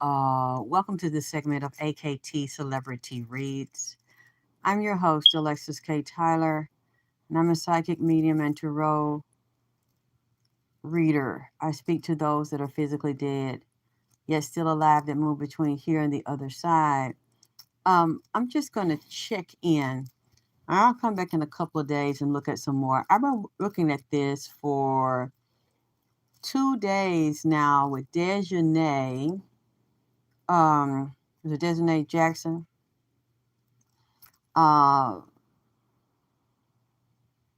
Welcome to this segment of AKT Celebrity Reads. I'm your host, Alexis K. Tyler, and I'm a psychic medium and tarot reader. I speak to those that are physically dead, yet still alive that move between here and the other side. I'm just going to check in. I'll come back in a couple of days and look at some more. I've been looking at this for 2 days now with Deajanae. Was it Deajanae Jackson? Uh,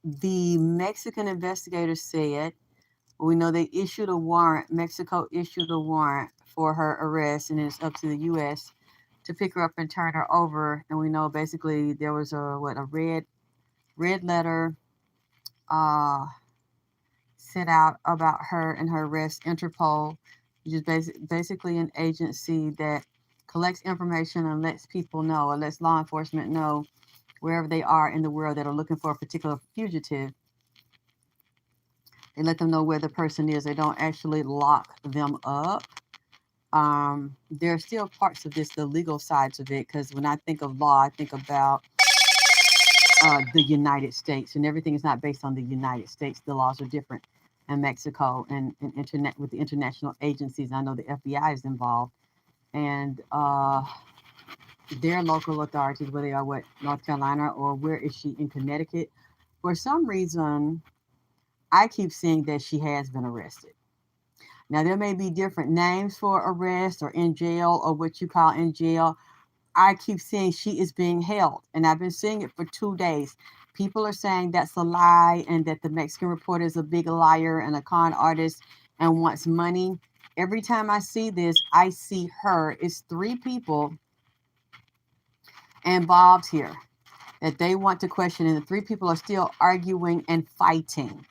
the Mexican investigators said, we know they issued a warrant. Mexico issued a warrant for her arrest, and it's up to the U.S. to pick her up and turn her over. And we know basically there was a red letter uh, sent out about her and her arrest. Interpol, which is basically an agency that collects information and lets people know, or lets law enforcement know wherever they are in the world that are looking for a particular fugitive. They let them know where the person is. They don't actually lock them up. There are still parts of this, the legal sides of it, because when I think of law, I think about the United States, and everything is not based on the United States. The laws are different in Mexico and internet with the international agencies. I know the FBI is involved, and their local authorities, where they are, North Carolina, or where is she in Connecticut? For some reason, I keep seeing that she has been arrested. Now, there may be different names for arrest or in jail or what you call in jail. I keep seeing she is being held, and I've been seeing it for 2 days. People are saying that's a lie and that the Mexican reporter is a big liar and a con artist and wants money. Every time I see this, I see her. It's 3 people involved here that they want to question, and the 3 people are still arguing and fighting.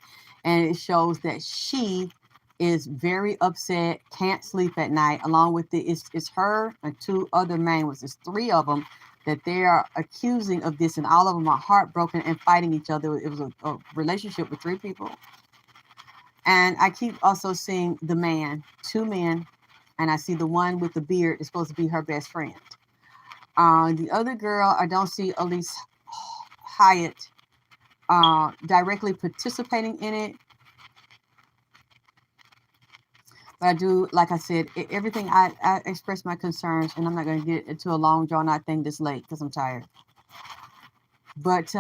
And it shows that she is very upset, can't sleep at night, along with it's her and 2 other main ones. It's 3 of them that they are accusing of this, and all of them are heartbroken and fighting each other. It was a relationship with 3 people. And I keep also seeing the man, 2 men, and I see the one with the beard is supposed to be her best friend. The other girl, I don't see Elise Hyatt directly participating in it. But I do, like I said, everything I express my concerns, and I'm not going to get into a long drawn out thing this late because I'm tired. But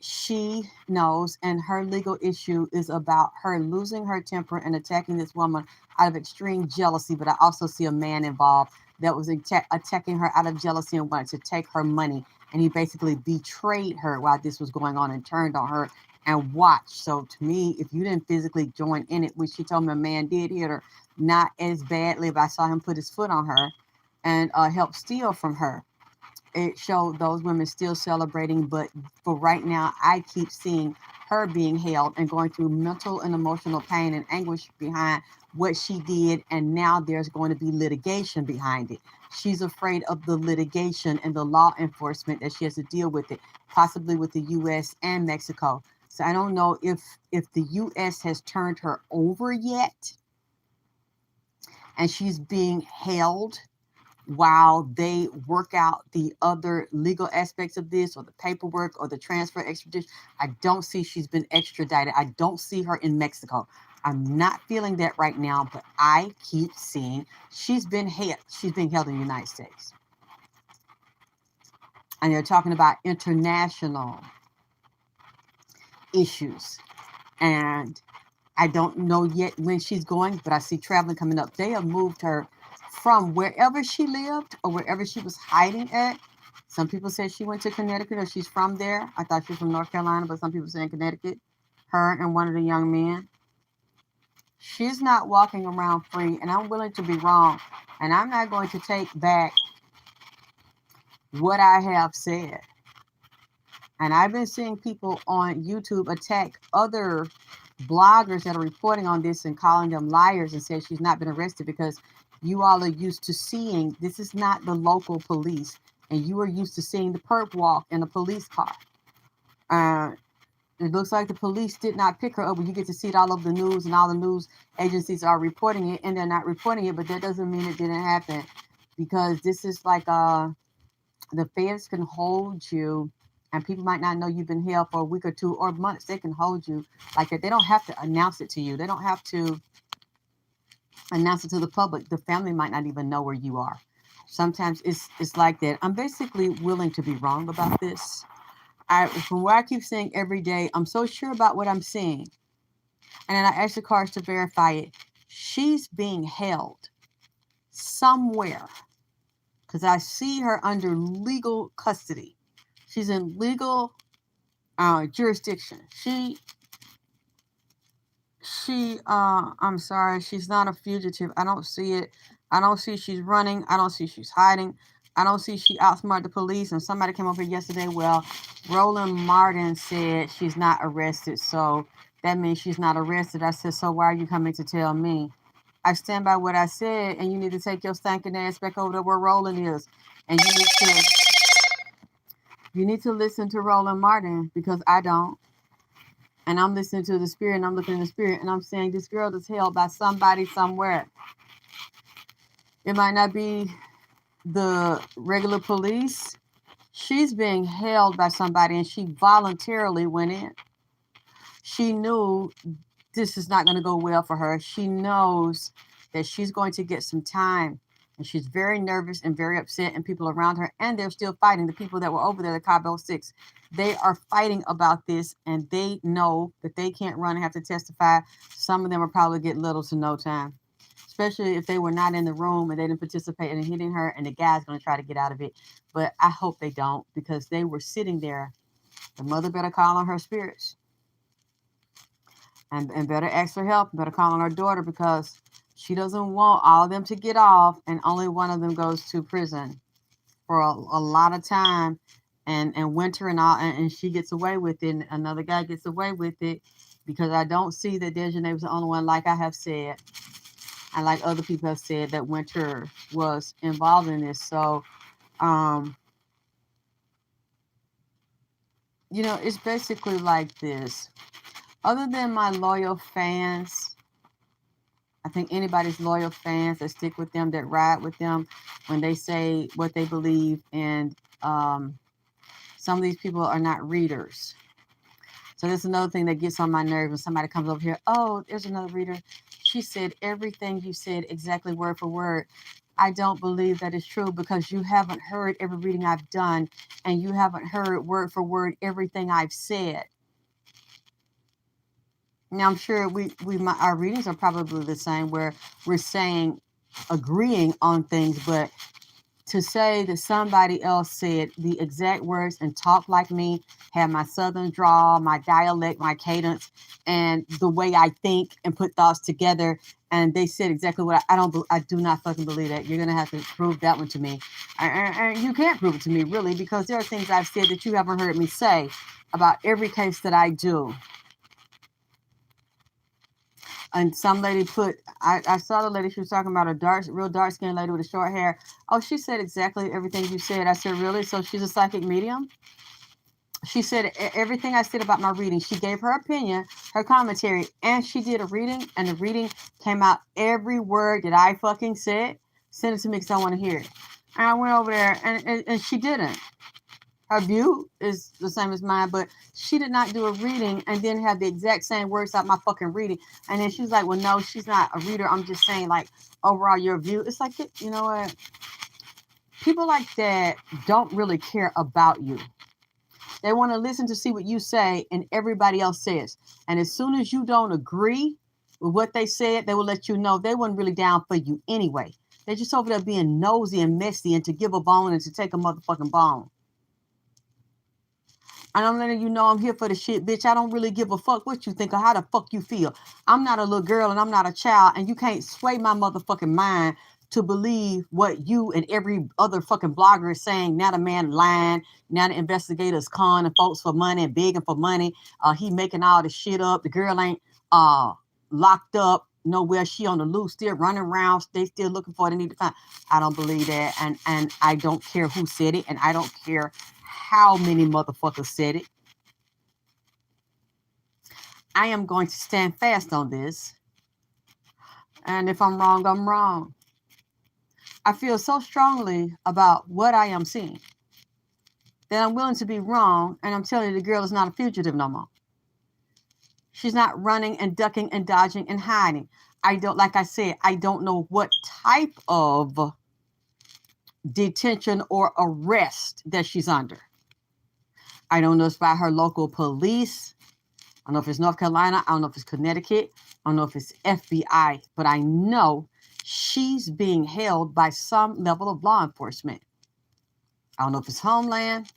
she knows, and her legal issue is about her losing her temper and attacking this woman out of extreme jealousy. But I also see a man involved that was attacking her out of jealousy and wanted to take her money. And he basically betrayed her while this was going on and turned on her and watched. So to me, if you didn't physically join in it, which she told me a man did hit her, not as badly, but I saw him put his foot on her and help steal from her. It showed those women still celebrating, but for right now, I keep seeing her being held and going through mental and emotional pain and anguish behind what she did, and now there's going to be litigation behind it. She's afraid of the litigation and the law enforcement that she has to deal with it, possibly with the U.S. and Mexico. So I don't know if the U.S. has turned her over yet, and she's being held while they work out the other legal aspects of this, or the paperwork, or the transfer extradition. I don't see she's been extradited. I don't see her in Mexico. I'm not feeling that right now, but I keep seeing she's being held in the United States. And they're talking about international issues. And I don't know yet when she's going, but I see traveling coming up. They have moved her from wherever she lived or wherever she was hiding at. Some people said she went to Connecticut or she's from there. I thought she was from North Carolina, but some people saying Connecticut. Her and one of the young men. She's not walking around free, and I'm willing to be wrong. And I'm not going to take back what I have said. And I've been seeing people on YouTube attack other bloggers that are reporting on this and calling them liars and say she's not been arrested because you all are used to seeing, this is not the local police, and you are used to seeing the perp walk in a police car. It looks like the police did not pick her up. But you get to see it all over the news, and all the news agencies are reporting it, and they're not reporting it. But that doesn't mean it didn't happen, because this is like the feds can hold you, and people might not know you've been held for a week or two or months. They can hold you like that. They don't have to announce it to you. They don't have to announce it to the public. The family might not even know where you are. Sometimes it's like that. I'm basically willing to be wrong about this. From where I keep saying every day, I'm so sure about what I'm seeing. And then I asked the cards to verify it. She's being held somewhere, because I see her under legal custody. She's in legal jurisdiction. I'm sorry, she's not a fugitive. I don't see it. I don't see she's running. I don't see she's hiding. I don't see she outsmarted the police. And somebody came over yesterday. Well, Roland Martin said she's not arrested. So that means she's not arrested. I said, so why are you coming to tell me? I stand by what I said, and you need to take your stinking ass back over to where Roland is. And you need to listen to Roland Martin, because I don't. And I'm listening to the spirit, and I'm looking in the spirit, and I'm saying this girl is held by somebody somewhere. It might not be the regular police. She's being held by somebody, and she voluntarily went in. She knew this is not going to go well for her. She knows that she's going to get some time, and she's very nervous and very upset, and people around her, and they're still fighting. The people that were over there, the Cabo 6, they are fighting about this, and they know that they can't run and have to testify. Some of them will probably get little to no time, especially if they were not in the room and they didn't participate in hitting her, and the guy's going to try to get out of it. But I hope they don't, because they were sitting there. The mother better call on her spirits, and better ask for help, better call on her daughter, because she doesn't want all of them to get off and only one of them goes to prison for a lot of time, and winter and all, and she gets away with it, and another guy gets away with it, because I don't see that Deajanae was the only one, like I have said, and like other people have said, that Winter was involved in this. So, it's basically like this. Other than my loyal fans, I think anybody's loyal fans that stick with them, that ride with them when they say what they believe, and some of these people are not readers. So that's another thing that gets on my nerves when somebody comes over here. Oh, there's another reader. She said everything you said exactly word for word. I don't believe that is true, because you haven't heard every reading I've done, and you haven't heard word for word everything I've said. Now, I'm sure our readings are probably the same, where we're agreeing on things, but to say that somebody else said the exact words and talked like me, had my southern drawl, my dialect, my cadence, and the way I think and put thoughts together, and they said exactly what I do not fucking believe that. You're gonna have to prove that one to me, and you can't prove it to me, really, because there are things I've said that you haven't heard me say about every case that I do. And some lady I saw the lady, she was talking about a real dark skinned lady with a short hair. Oh, she said exactly everything you said. I said, really? So she's a psychic medium? She said everything I said about my reading. She gave her opinion, her commentary, and she did a reading, and the reading came out every word that I fucking said. Send it to me because I want to hear it. And I went over there, and she didn't. Her view is the same as mine, but she did not do a reading and then have the exact same words out my fucking reading. And then she was like, well, no, she's not a reader. I'm just saying, like, overall, your view. It's like, you know what? People like that don't really care about you. They want to listen to see what you say and everybody else says. And as soon as you don't agree with what they said, they will let you know they weren't really down for you anyway. They're just over there being nosy and messy and to give a bone and to take a motherfucking bone. And I'm letting you know I'm here for the shit, bitch. I don't really give a fuck what you think or how the fuck you feel. I'm not a little girl and I'm not a child, and you can't sway my motherfucking mind to believe what you and every other fucking blogger is saying. Now the man lying, now the investigators conning folks for money and begging for money. He making all the shit up. The girl ain't locked up nowhere. She on the loose, still running around. They still looking for it. They need to find. I don't believe that, and I don't care who said it, and I don't care how many motherfuckers said it. I am going to stand fast on this. And if I'm wrong, I'm wrong. I feel so strongly about what I am seeing that I'm willing to be wrong. And I'm telling you, the girl is not a fugitive no more. She's not running and ducking and dodging and hiding. Like I said, I don't know what type of detention or arrest that she's under. I don't know if it's by her local police. I don't know if it's North Carolina. I don't know if it's Connecticut. I don't know if it's FBI. But I know she's being held by some level of law enforcement. I don't know if it's Homeland.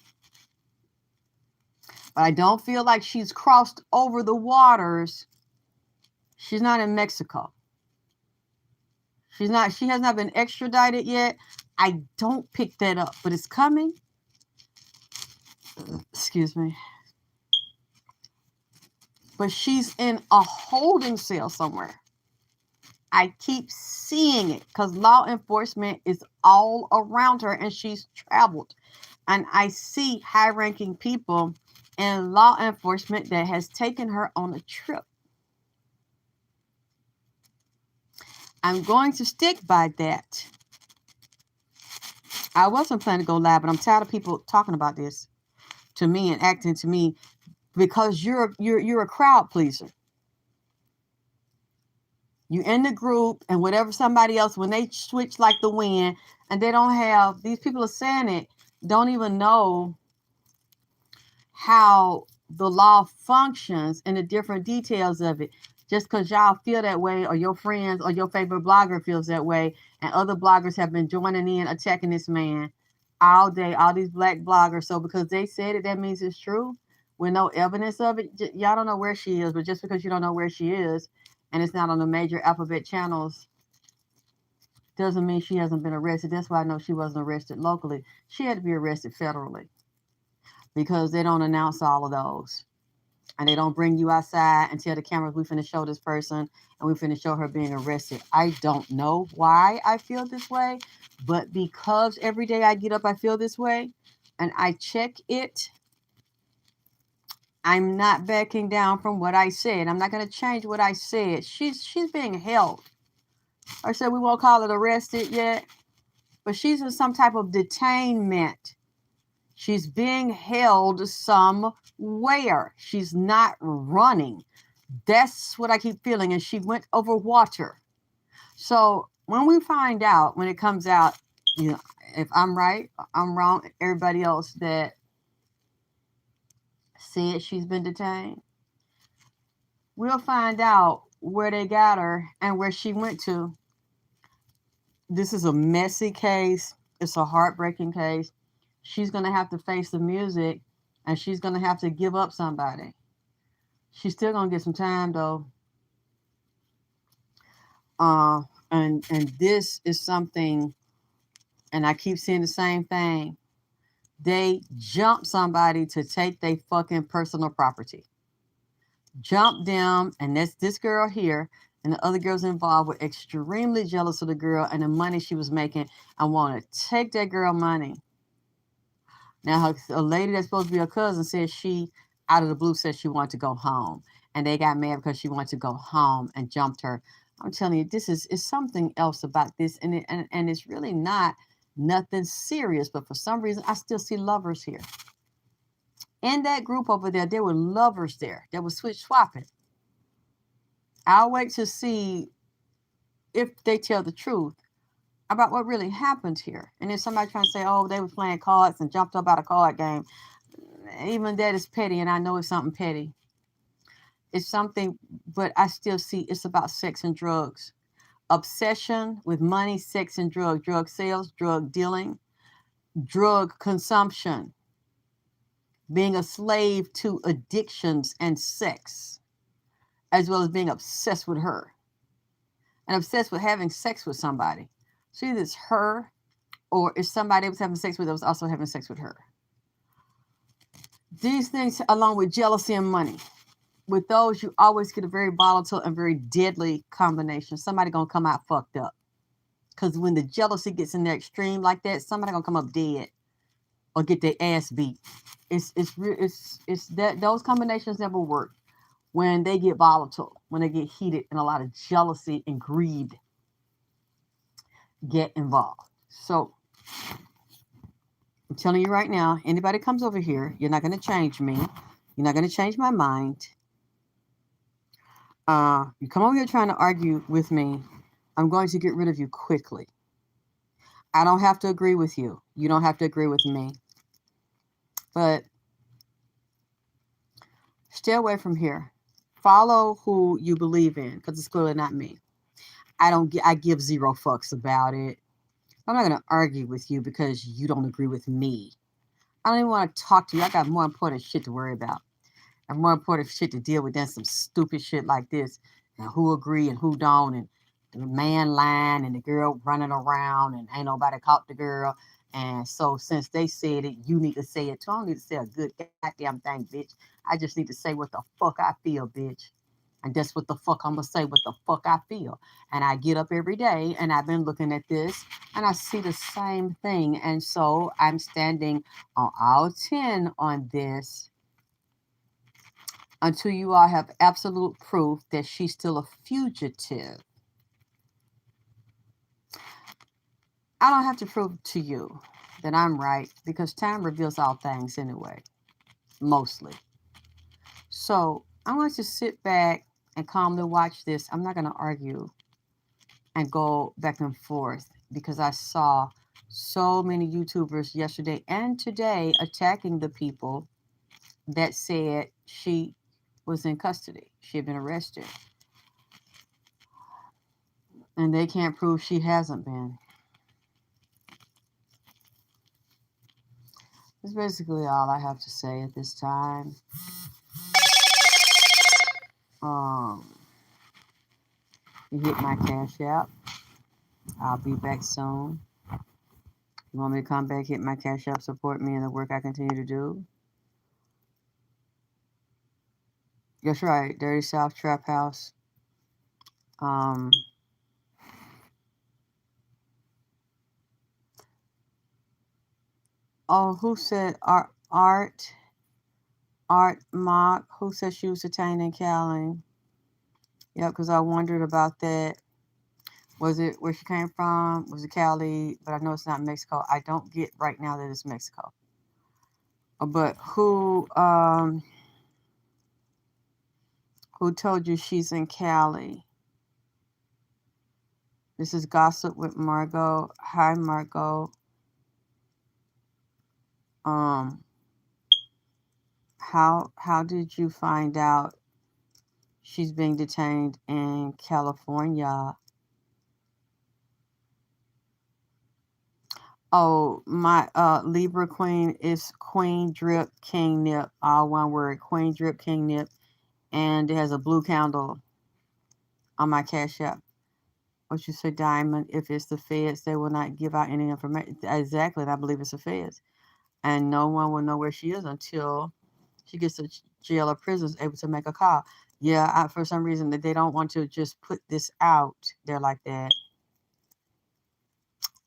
But I don't feel like she's crossed over the waters. She's not in Mexico. She has not been extradited yet. I don't pick that up, but it's coming. Excuse me. But she's in a holding cell somewhere. I keep seeing it because law enforcement is all around her and she's traveled. And I see high-ranking people in law enforcement that has taken her on a trip. I'm going to stick by that. I wasn't planning to go live, but I'm tired of people talking about this to me and acting to me because you're a crowd pleaser. You in the group and whatever somebody else, when they switch like the wind and they don't have, these people are saying it, don't even know how the law functions and the different details of it. Just because y'all feel that way or your friends or your favorite blogger feels that way and other bloggers have been joining in attacking this man all day, all these black bloggers. So because they said it, that means it's true with no evidence of it. Y'all don't know where she is, but just because you don't know where she is and it's not on the major alphabet channels doesn't mean she hasn't been arrested. That's why I know she wasn't arrested locally. She had to be arrested federally because they don't announce all of those. And they don't bring you outside and tell the cameras, we finna show this person and we finna show her being arrested. I don't know why I feel this way, but because every day I get up, I feel this way and I check it, I'm not backing down from what I said. I'm not going to change what I said. She's being held. I said we won't call it arrested yet, but she's in some type of detainment. She's being held somewhere. She's not running. That's what I keep feeling. And she went over water. So when we find out, when it comes out, you know, if I'm right, I'm wrong, everybody else that said she's been detained, we'll find out where they got her and where she went to. This is a messy case. It's a heartbreaking case. She's going to have to face the music and she's going to have to give up somebody. She's still going to get some time though. And this is something, and I keep seeing the same thing. They jump somebody to take their fucking personal property. Jump them, and that's this girl here, and the other girls involved were extremely jealous of the girl and the money she was making and want to take that girl money. Now, a lady that's supposed to be her cousin said she, out of the blue, said she wanted to go home. And they got mad because she wanted to go home and jumped her. I'm telling you, this is something else about this. And it's really not nothing serious. But for some reason, I still see lovers here. In that group over there, there were lovers there that were swapping. I'll wait to see if they tell the truth about what really happened here. And if somebody trying to say, oh, they were playing cards and jumped up out a card game, even that is petty, and I know it's something petty. It's something, but I still see it's about sex and drugs. Obsession with money, sex, and drug sales, drug dealing, drug consumption, being a slave to addictions and sex, as well as being obsessed with her and obsessed with having sex with somebody. So either it's her or it's somebody that was having sex with that was also having sex with her. These things, along with jealousy and money, with those, you always get a very volatile and very deadly combination. Somebody going to come out fucked up. Because when the jealousy gets in the extreme like that, somebody going to come up dead or get their ass beat. It's that those combinations never work. when they get volatile, when they get heated, and a lot of jealousy and greed get involved. So I'm telling you right now, anybody comes over here, you're not going to change me. You're not going to change my mind. You come over here trying to argue with me, I'm going to get rid of you quickly. I don't have to agree with you. You don't have to agree with me. But stay away from here. Follow who you believe in, because it's clearly not me. I give zero fucks about it. I'm not going to argue with you because you don't agree with me. I don't even want to talk to you. I got more important shit to worry about. And more important shit to deal with than some stupid shit like this. And who agree and who don't. And the man lying and the girl running around and ain't nobody caught the girl. And so since they said it, you need to say it too. I don't need to say a good goddamn thing, bitch. I just need to say what the fuck I feel, bitch. And that's what the fuck I'm going to say, what the fuck I feel. And I get up every day and I've been looking at this and I see the same thing. And so I'm standing on all 10 on this until you all have absolute proof that she's still a fugitive. I don't have to prove to you that I'm right because time reveals all things anyway, mostly. So I'm going to sit back and calmly watch this. I'm not going to argue and go back and forth because I saw so many YouTubers yesterday and today attacking the people that said she was in custody. She had been arrested. And they can't prove she hasn't been. That's basically all I have to say at this time. Um, you hit my cash app. I'll be back soon. You want me to come back, hit my cash app, support me in the work I continue to do? That's right, Dirty South Trap House. Um, oh, who said Art Mock? Who said she was detained in Cali? Yeah, because I wondered about that. Was it where she came from? Was it Cali? But I know it's not Mexico. I don't get right now that it's Mexico. But who told you she's in Cali? This is Gossip with Margot. Hi, Margot. Um, how did you find out she's being detained in California? Oh, my Libra Queen is Queen Drip King Nip. All one word. Queen Drip King Nip. And it has a blue candle on my Cash App. What you say, Diamond? If it's the feds, they will not give out any information. Exactly, and I believe it's the feds. And no one will know where she is until she gets to jail or prison, is able to make a call. Yeah, for some reason that they don't want to just put this out there like that.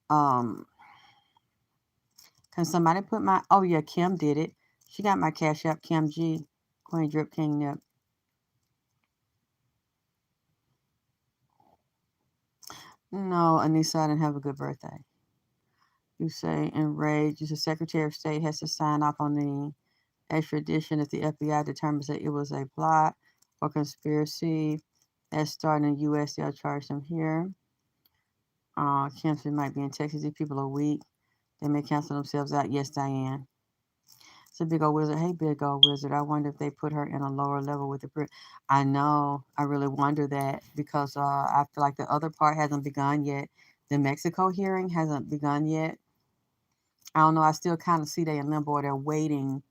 Um, can somebody put my? Oh yeah, Kim did it. She got my Cash App, Kim G, Queen Drip King Nip. No, Anissa, I didn't have a good birthday. You say enraged. You say Secretary of State has to sign off on the extradition if the FBI determines that it was a plot or conspiracy that's starting in the U.S. They'll charge them here. Cancel might be in Texas. These people are weak. They may cancel themselves out. Yes, Diane. It's a big old wizard. Hey, big old wizard. I wonder if they put her in a lower level with the. I know. I really wonder that because I feel like the other part hasn't begun yet. The Mexico hearing hasn't begun yet. I don't know. I still kind of see they in limbo. They're waiting.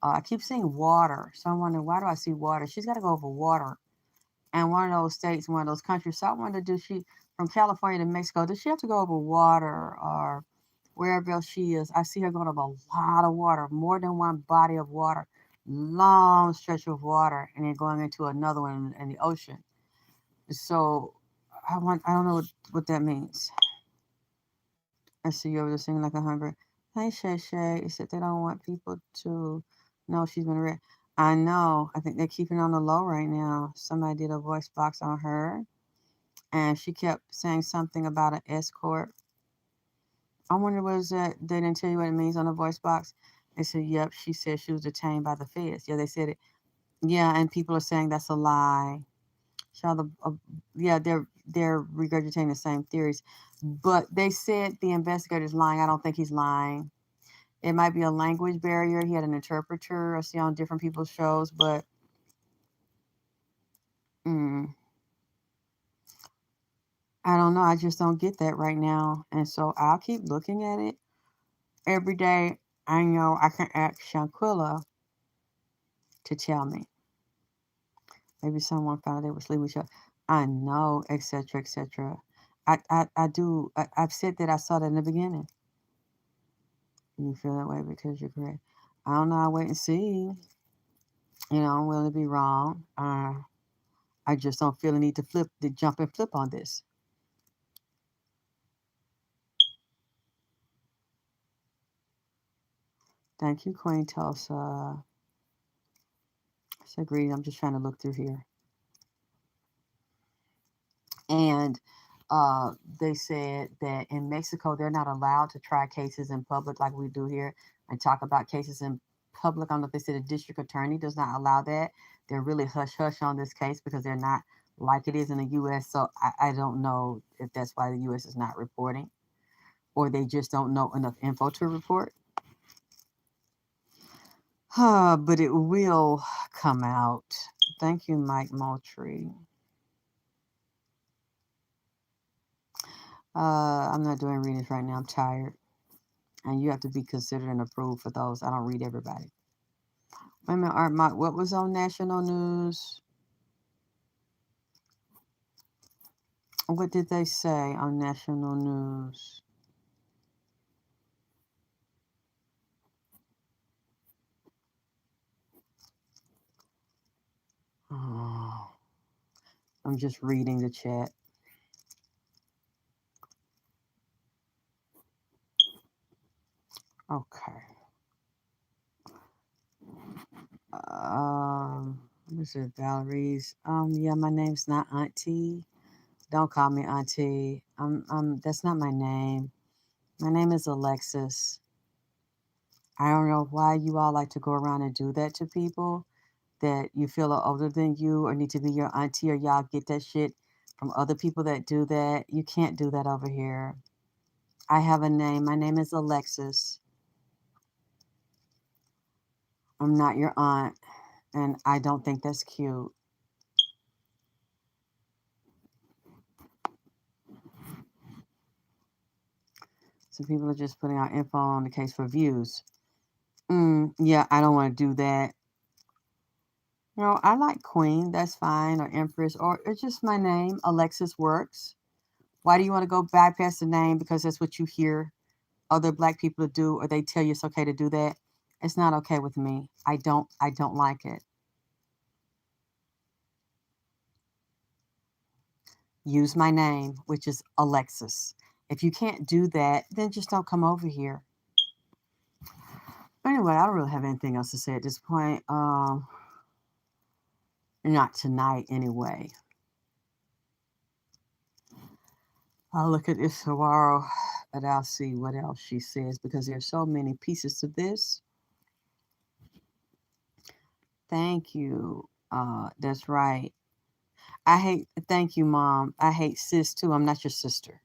I keep seeing water. So I'm wondering, why do I see water? She's got to go over water. And one of those states, one of those countries. So I wonder, does she, from California to Mexico, does she have to go over water or wherever else she is? I see her going over a lot of water, more than one body of water, long stretch of water, and then going into another one in the ocean. So I don't know what that means. I see you over there singing like a humber. Hey, Shay Shay. It said they don't want people to know she's been arrested. I know. I think they're keeping it on the low right now. Somebody did a voice box on her, and she kept saying something about an escort. I wonder was that they didn't tell you what it means on the voice box. They said, "Yep." She said she was detained by the feds. Yeah, they said it. Yeah, and people are saying that's a lie. Yeah, they're regurgitating the same theories, but they said the investigator's lying. I don't think he's lying. It might be a language barrier. He had an interpreter. I see on different people's shows, but mm, I don't know. I just don't get that right now, and so I'll keep looking at it every day. I know I can ask Shanquilla to tell me. Maybe someone found they were sleeping with each other. I know, etc., etc. I do. I've said that I saw that in the beginning. You feel that way because you're correct. I don't know. I wait and see. I'm willing to be wrong. I just don't feel the need to jump and flip on this. Thank you, Queen Tulsa. It's agreed. I'm just trying to look through here. And they said that in Mexico, they're not allowed to try cases in public like we do here and talk about cases in public. I don't know if they said the district attorney does not allow that. They're really hush hush on this case because they're not like it is in the U.S. So I don't know if that's why the U.S. is not reporting or they just don't know enough info to report. But it will come out. Thank you, Mike Moultrie. I'm not doing readings right now. I'm tired. And you have to be considered and approved for those. I don't read everybody. Wait a minute, Art, what was on national news? What did they say on national news? Oh, I'm just reading the chat. Okay. This is Valerie's. Yeah, my name's not Auntie. Don't call me Auntie. That's not my name. My name is Alexis. I don't know why you all like to go around and do that to people that you feel are older than you or need to be your auntie, or y'all get that shit from other people that do that. You can't do that over here. I have a name. My name is Alexis. I'm not your aunt, and I don't think that's cute. So people are just putting out info on the case for views. Yeah, I don't want to do that. I like Queen. That's fine, or Empress, or it's just my name. Alexis works. Why do you want to go bypass the name because that's what you hear other black people do, or they tell you it's okay to do that? It's not okay with me. I don't like it. Use my name, which is Alexis. If you can't do that, then just don't come over here. Anyway, I don't really have anything else to say at this point. Not tonight anyway. I'll look at this tomorrow, and I'll see what else she says because there's so many pieces to this. Thank you. That's right. Thank you, Mom. I hate sis too. I'm not your sister.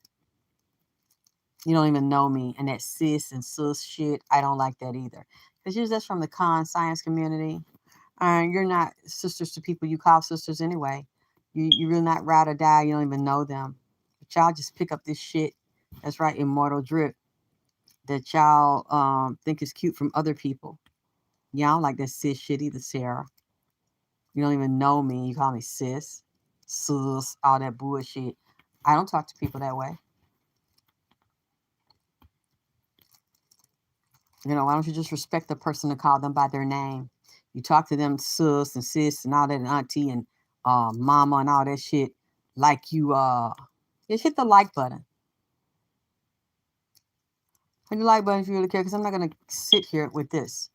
You don't even know me. And that sis and sus shit, I don't like that either. Because usually that's from the con science community. You're not sisters to people you call sisters anyway. You're really not ride or die. You don't even know them. But y'all just pick up this shit. That's right, immortal drip. That y'all think is cute from other people. Y'all don't like that sis shit either, Sarah. You don't even know me. You call me sis, sus, all that bullshit. I don't talk to people that way. Why don't you just respect the person and call them by their name? You talk to them sis and sis and all that and auntie and mama and all that shit like you just hit the like button. Hit the like button if you really care, because I'm not gonna sit here with this.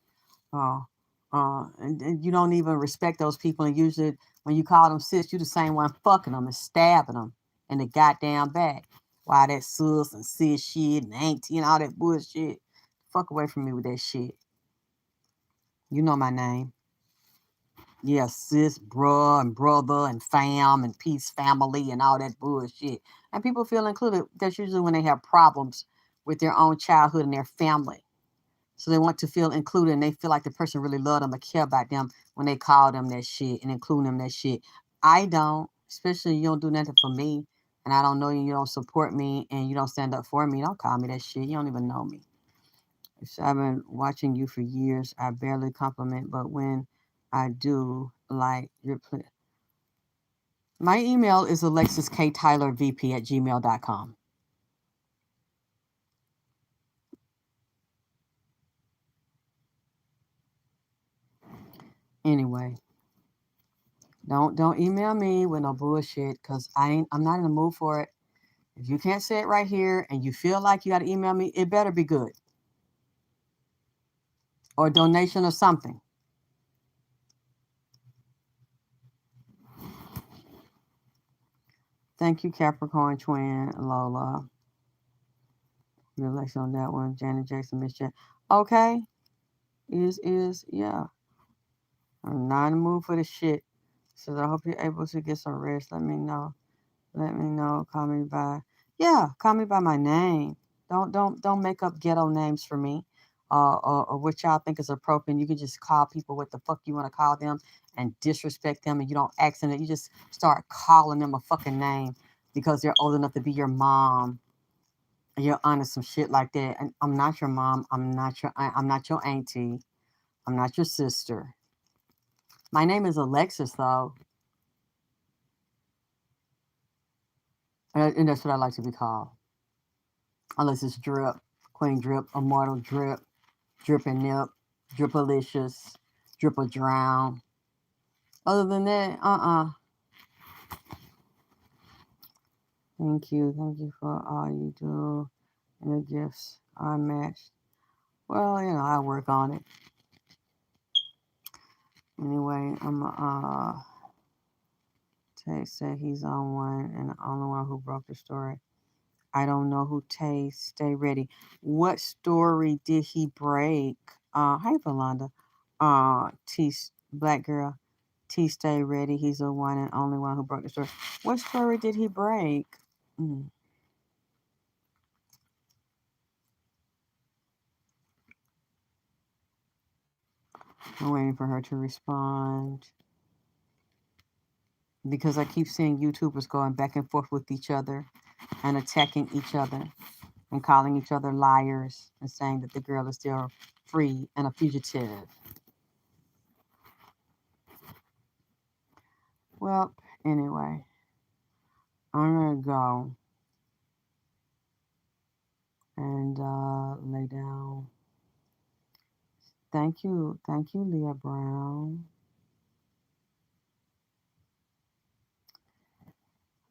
Oh, And you don't even respect those people. And usually, when you call them sis, you the same one fucking them and stabbing them in the goddamn back. Why that sis and sis shit and auntie and all that bullshit? Fuck away from me with that shit. You know my name. Yeah, sis, bruh, and brother, and fam, and peace family, and all that bullshit. And people feel included. That's usually when they have problems with their own childhood and their family. So they want to feel included, and they feel like the person really loved them or care about them when they call them that shit and include them that shit. I don't, especially you don't do nothing for me, and I don't know you, you don't support me, and you don't stand up for me. Don't call me that shit. You don't even know me. I've been watching you for years. I barely compliment, but when I do, like your my email is alexiskttylervp@gmail.com. Anyway, don't email me with no bullshit because I'm not in the mood for it. If you can't say it right here and you feel like you got to email me, it better be good or a donation or something. Thank you, Capricorn Twin, Lola. Relation on that one, Janet Jackson, Miss J. Okay, yeah. I'm not in the mood for the shit. So I hope you're able to get some rest. Let me know. Let me know. Call me by call me by my name. Don't make up ghetto names for me. Or what y'all think is appropriate. You can just call people what the fuck you want to call them and disrespect them, and you don't accent it. You just start calling them a fucking name because they're old enough to be your mom. And you're honest some shit like that. And I'm not your mom. I'm not your auntie. I'm not your sister. My name is Alexis though. And that's what I like to be called. Unless it's Drip, Queen Drip, Immortal Drip, Drip and Nip, Dripalicious, Dripple Drown. Other than that, Thank you. Thank you for all you do. And your gifts are matched. Well, I work on it. Anyway, Tay said he's on one and the only one who broke the story. I don't know who Tay. Stay ready. What story did he break? Hi, Valanda. T Black girl. T. Stay ready. He's the one and only one who broke the story. What story did he break? Mm. I'm waiting for her to respond because I keep seeing YouTubers going back and forth with each other and attacking each other and calling each other liars and saying that the girl is still free and a fugitive. Well, anyway, I'm gonna go and lay down. Thank you, Leah Brown.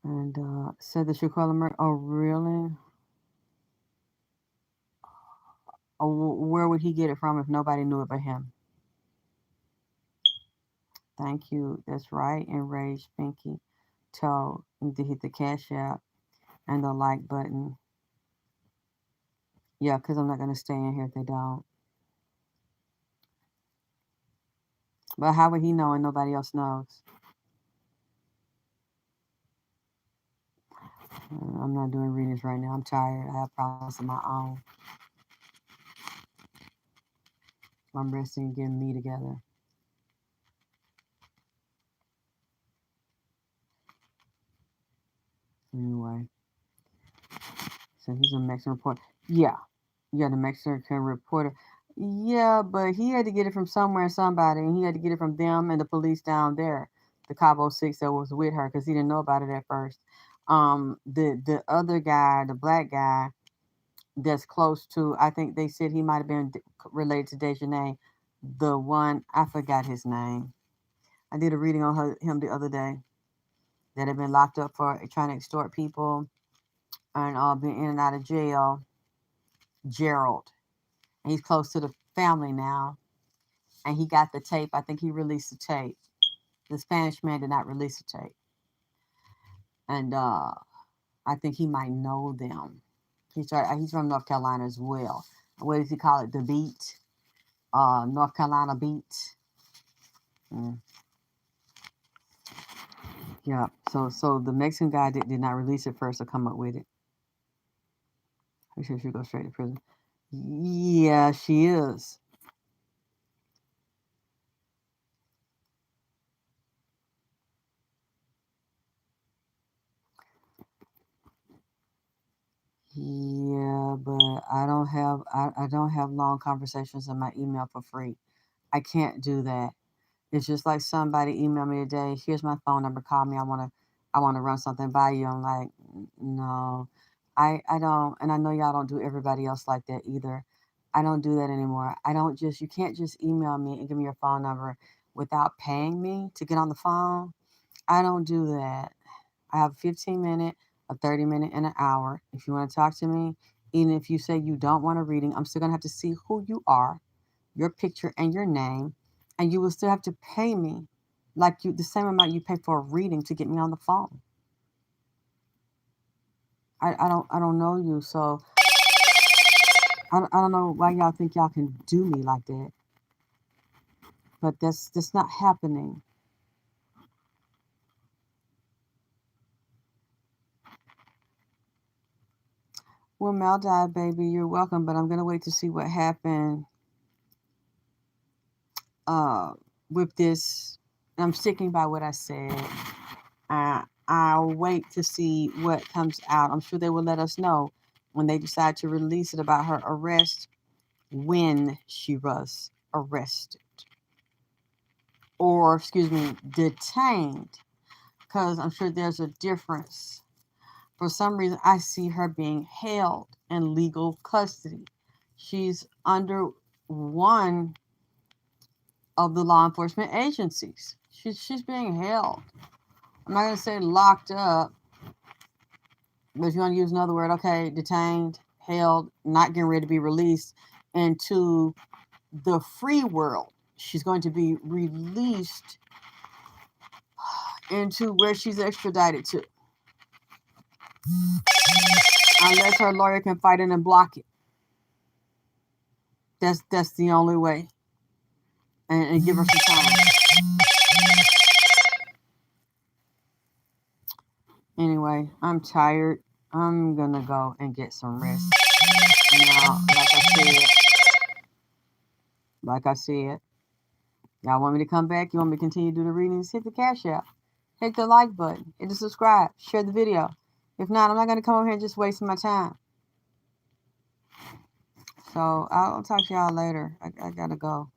And said that you call him. Oh, really? Oh, where would he get it from if nobody knew it but him? Thank you. That's right. Enraged Pinky told him to hit the cash app and the like button. Yeah, because I'm not going to stay in here if they don't. But how would he know and nobody else knows? I'm not doing readings right now. I'm tired. I have problems of my own. I'm resting and getting me together. Anyway. So he's a Mexican reporter. Yeah. Yeah, the Mexican reporter. Yeah, but he had to get it from somewhere, somebody, and he had to get it from them and the police down there, the Cabo Six that was with her, because he didn't know about it at first. The other guy, the black guy, that's close to, I think they said he might have been related to Deajanae. The one I forgot his name. I did a reading on him the other day. That had been locked up for trying to extort people and been in and out of jail. Gerald. He's close to the family now. and he got the tape. I think he released the tape. The Spanish man did not release the tape. And I think he might know them. He's from North Carolina as well. What does he call it? The beat? North Carolina beat. Mm. Yeah. So the Mexican guy did not release it first or come up with it. She should go straight to prison. Yeah, she is. Yeah, but I don't have long conversations in my email for free. I can't do that. It's just like somebody emailed me today. Here's my phone number. Call me. I wanna run something by you. I'm like, no, I don't. And I know y'all don't do everybody else like that either. I don't do that anymore. I don't just. You can't just email me and give me your phone number without paying me to get on the phone. I don't do that. I have a 15-minute, a 30-minute, and an hour. If you want to talk to me, even if you say you don't want a reading, I'm still gonna have to see who you are, your picture, and your name, and you will still have to pay me like you the same amount you pay for a reading to get me on the phone. I don't know you, so I don't know why y'all think y'all can do me like that. But that's not happening. Well, Mel died, baby. You're welcome, but I'm gonna wait to see what happened uh with this. I'm sticking by what I said. I'll wait to see what comes out. I'm sure they will let us know when they decide to release it about her arrest, when she was arrested, or excuse me, detained, because I'm sure there's a difference. For some reason, I see her being held in legal custody. She's under one of the law enforcement agencies. She's being held. I'm not going to say locked up, but if you want to use another word, okay, detained, held, not getting ready to be released into the free world. She's going to be released into where she's extradited to, unless her lawyer can fight it and block it. That's the only way, and give her some time. Anyway, I'm tired. I'm gonna go and get some rest. Now, like I said, y'all want me to come back? You want me to continue to do the readings? Hit the cash app. Hit the like button. Hit the subscribe. Share the video. If not, I'm not going to come over here and just waste my time. So I'll talk to y'all later. I got to go.